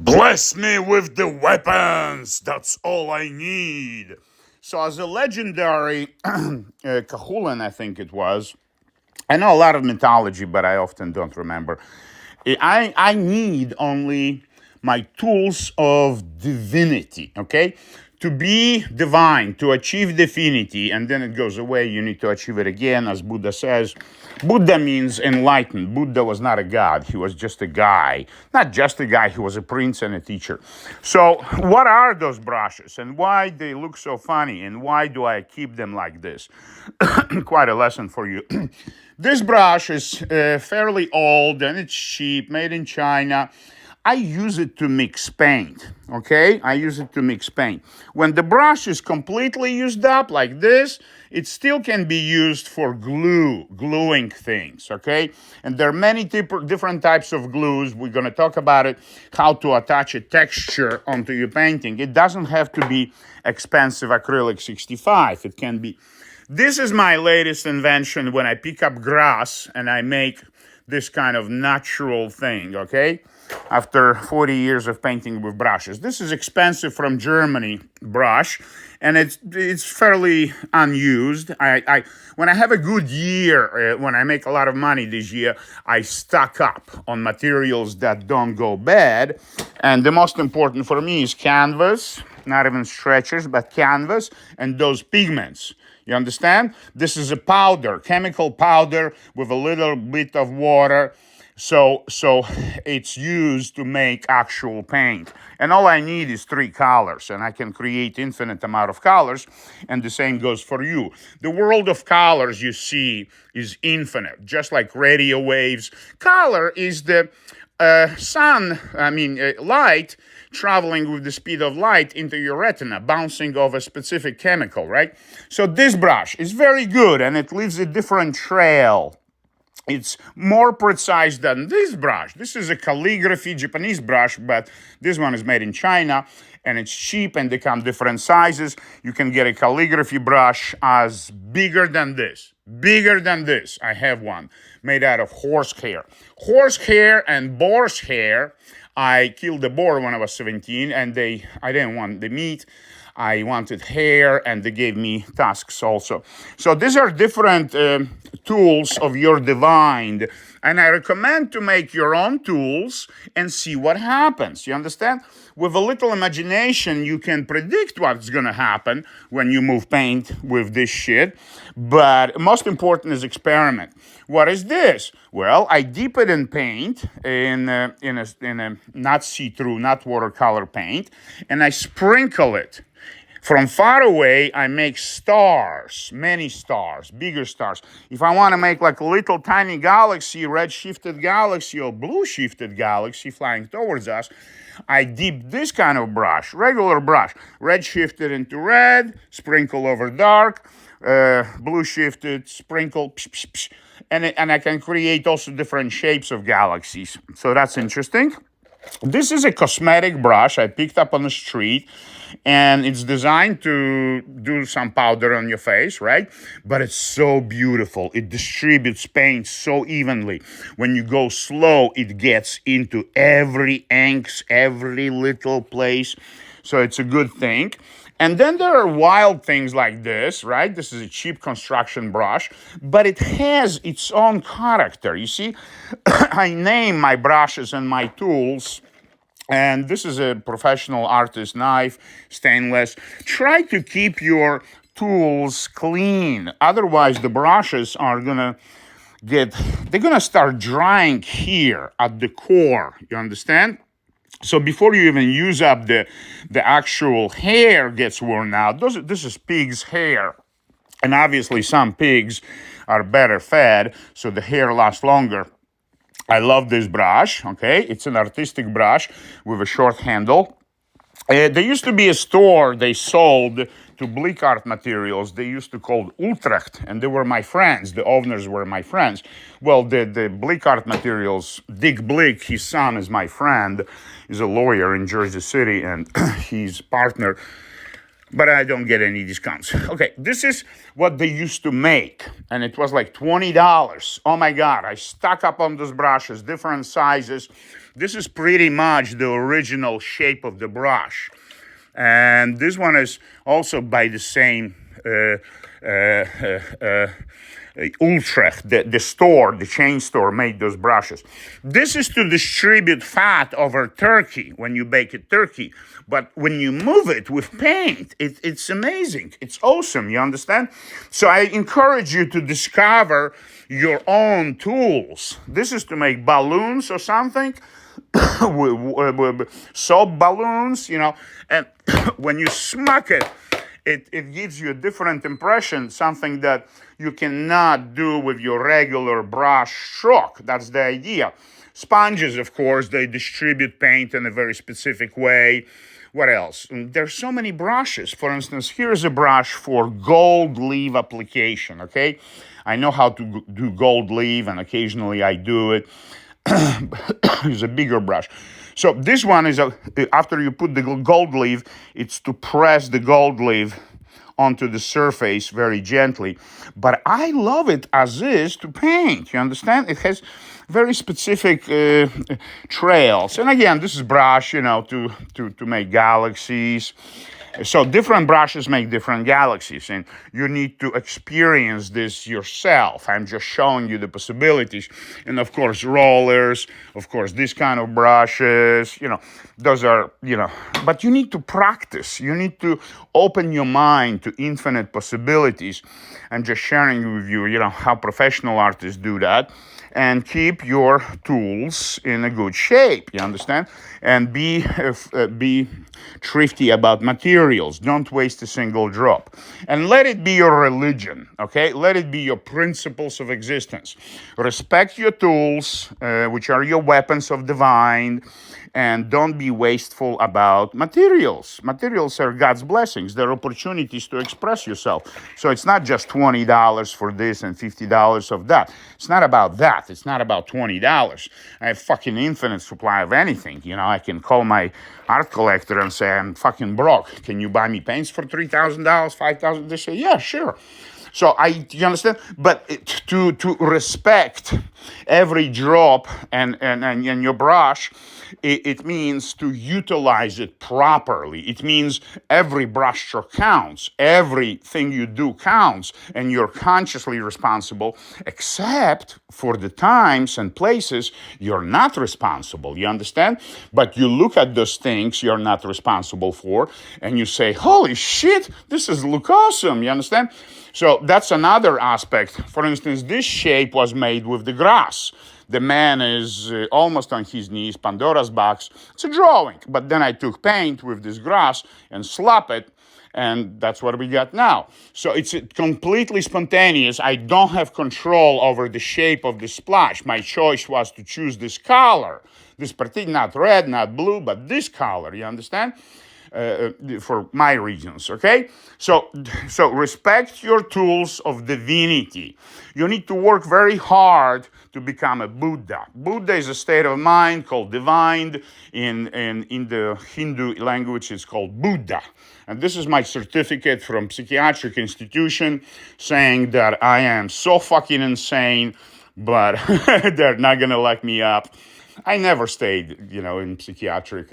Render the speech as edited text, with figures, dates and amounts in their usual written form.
Bless me with the weapons. That's all I need. So, as a legendary Cahulan, I think it was. I know a lot of mythology, but I often don't remember. I need only my tools of divinity, okay? To be divine, to achieve divinity, and then it goes away, you need to achieve it again, as Buddha says. Buddha means enlightened. Buddha was not a god, he was just a guy. Not just a guy, he was a prince and a teacher. So, what are those brushes, and why they look so funny, and why do I keep them like this? Quite a lesson for you. This brush is fairly old and it's cheap, made in China. I use it to mix paint, okay? I use it to mix paint. When the brush is completely used up like this, it still can be used for gluing things, okay? And there are many different types of glues. We're going to talk about it, how to attach a texture onto your painting. It doesn't have to be expensive acrylic 65. It can be. This is my latest invention when I pick up grass and I make this kind of natural thing, okay? After 40 years of painting with brushes. This is expensive from Germany brush, and it's fairly unused. When I have a good year, when I make a lot of money this year, I stock up on materials that don't go bad. And the most important for me is canvas, not even stretchers, but canvas, and those pigments. You understand? This is a powder, chemical powder with a little bit of water. So it's used to make actual paint. And all I need is 3 colors, and I can create infinite amount of colors, and the same goes for you. The world of colors you see is infinite, just like radio waves. Color is the light traveling with the speed of light into your retina, bouncing off a specific chemical, right? So this brush is very good, and it leaves a different trail. It's more precise than this brush. This is a calligraphy Japanese brush, but this one is made in China, and it's cheap, and they come different sizes. You can get a calligraphy brush as bigger than this. Bigger than this. I have one made out of horsehair. Horsehair and boar's hair. I killed a boar when I was 17, and I didn't want the meat. I wanted hair, and they gave me tusks also. So these are different tools of your divine, and I recommend to make your own tools and see what happens. You understand? With a little imagination, you can predict what's going to happen when you move paint with this shit. But most important is experiment. What is this? Well, I dip it in paint, in a not see-through, not watercolor paint, and I sprinkle it. From far away, I make stars, many stars, bigger stars. If I want to make like a little tiny galaxy, red-shifted galaxy or blue-shifted galaxy flying towards us, I dip this kind of brush, regular brush, red-shifted into red, sprinkle over dark, blue-shifted, sprinkle, psh, psh, psh, and I can create also different shapes of galaxies. So that's interesting. This is a cosmetic brush I picked up on the street, and it's designed to do some powder on your face, right? But it's so beautiful. It distributes paint so evenly. When you go slow, it gets into every inch, every little place. So it's a good thing. And then there are wild things like this, right? This is a cheap construction brush, but it has its own character. You see, I name my brushes and my tools, and this is a professional artist knife, stainless. Try to keep your tools clean. Otherwise, the brushes are they're gonna start drying here at the core. You understand? So before you even use up the actual hair gets worn out, this is pig's hair. And obviously some pigs are better fed, so the hair lasts longer. I love this brush, okay? It's an artistic brush with a short handle. There used to be a store they sold to bleak art materials. They used to call Utrecht, and they were my friends. The owners were my friends. Well, the bleak art materials, Dick Bleak, his son is my friend. He's a lawyer in Jersey City, and his partner but I don't get any discounts. Okay, this is what they used to make, and it was like $20. Oh my God, I stock up on those brushes, different sizes. This is pretty much the original shape of the brush. And this one is also by the same Utrecht, the store, the chain store made those brushes. This is to distribute fat over turkey when you bake a turkey. But when you move it with paint, it's amazing. It's awesome, you understand? So I encourage you to discover your own tools. This is to make balloons or something. Soap balloons, and when you smack it, it gives you a different impression, something that you cannot do with your regular brush stroke. That's the idea. Sponges, of course, they distribute paint in a very specific way. What else? There's so many brushes. For instance, here's a brush for gold leaf application, okay? I know how to do gold leaf, and occasionally I do it. It's a bigger brush. So this one is, after you put the gold leaf, it's to press the gold leaf onto the surface very gently. But I love it as is to paint, you understand? It has very specific trails. And again, this is brush, to make galaxies. So different brushes make different galaxies, and you need to experience this yourself. I'm just showing you the possibilities. And of course, rollers, of course, this kind of brushes, those are, but you need to practice. You need to open your mind to infinite possibilities. I'm just sharing with you, how professional artists do that. And keep your tools in a good shape, you understand? And be thrifty about materials. Don't waste a single drop. And let it be your religion, okay? Let it be your principles of existence. Respect your tools, which are your weapons of divine, and don't be wasteful about materials. Materials are God's blessings. They're opportunities to express yourself. So it's not just $20 for this and $50 of that. It's not about that. It's not about $20. I have fucking infinite supply of anything. I can call my art collector and say, I'm fucking broke. Can you buy me paints for $3,000, $5,000? They say, yeah, sure. So you understand? But to respect every drop and your brush, it means to utilize it properly. It means every brush stroke counts. Everything you do counts, and you're consciously responsible, except for the times and places you're not responsible. You understand? But you look at those things you're not responsible for, and you say, holy shit, this look awesome. You understand? So that's another aspect. For instance, this shape was made with the grass. The man is almost on his knees, Pandora's box. It's a drawing. But then I took paint with this grass and slap it, and that's what we got now. So it's completely spontaneous. I don't have control over the shape of the splash. My choice was to choose this color. This particular, not red, not blue, but this color, you understand? For my reasons, okay? So respect your tools of divinity. You need to work very hard to become a Buddha. Buddha is a state of mind called divine. In the Hindu language, it's called Buddha. And this is my certificate from psychiatric institution saying that I am so fucking insane, but they're not gonna lock me up. I never stayed, in psychiatric.